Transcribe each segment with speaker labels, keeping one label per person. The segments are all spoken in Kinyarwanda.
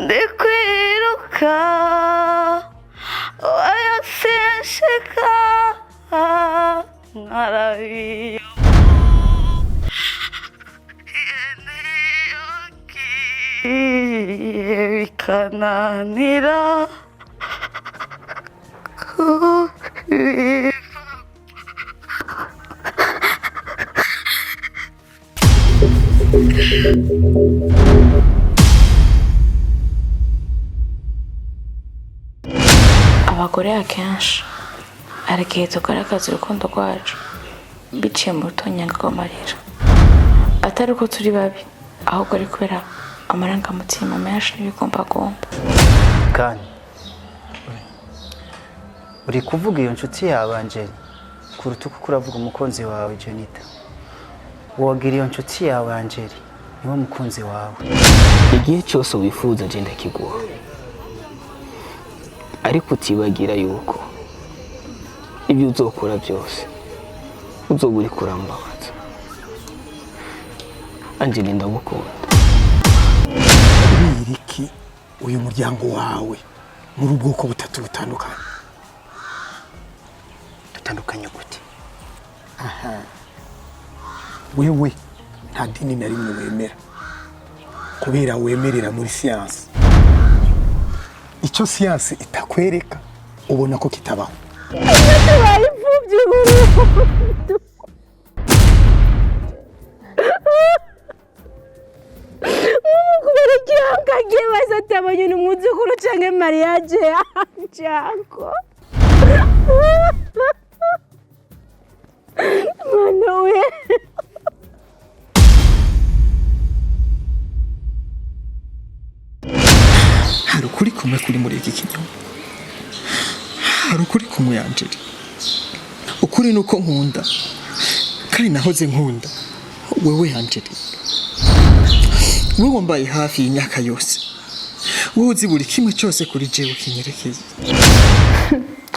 Speaker 1: ndikwiruka wayasesheka nkarabiyo bikananira
Speaker 2: abagore akenshi hari igihe tugaragaza urukundo rwacu biciye mu rutonyanga rw'amarira, atari uko turi babi ahubwo ari kubera amarangamutima menshi n'ibigumbagumba.
Speaker 3: kandi uri kuvuga iyo nshuti yawe Angel kuruta uko uravuga umukunzi wawe Jonita. Wogira iyo nshuti yawe Angel niwe mukunzi wawe.
Speaker 4: Igihe cyose wifuza je ndakiguha, ariko utibagira yuko ibyo uzokora byose uzoba uri kurambabaza. Angel ndagukunda.
Speaker 5: Biriki uyu muryango wawe muri ubwoko butatu butandukanye.
Speaker 3: Dutandukanye gute?
Speaker 5: Wewe nta dini na rimwe wemera kubera wemerera muri siyansi. Icyo siyansi itakwereka ubona ko kitabaho.
Speaker 1: kubera kiranga gibaza tabanye n'umuzukuru canke mariage yanjako mwana we.
Speaker 5: Hari ukuri kumwe kuri muri iki kinyoma. Hari ukuri kumwe Angel. Ukuri nuko nkunda kandi nahoze nkunda wewe Angel. Wewe wambaye hafi y'imyaka yose. Wowe uzi buri kimwe cyose kuri jewe kinyerekeye.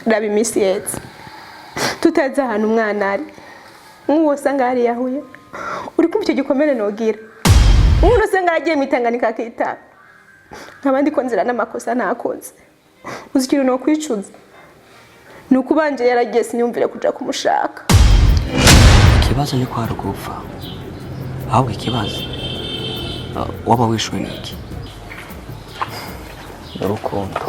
Speaker 6: Rabi misi yetse tutaza ahantu umwana ari nk'uwo sanga hari yahuye uri kumva icyo gikomere nogira umuntu sanga agiye mitanganika akita nkabandi ko nzira n'amakosa nakoze uzikiro no kwicuza nuko banje yaragiye sinyumvire kuja kumushaka.
Speaker 4: Ikibazo ni kwa rugupfa, ahubwo ikibazo waba wishwe n'iki? Urukundo.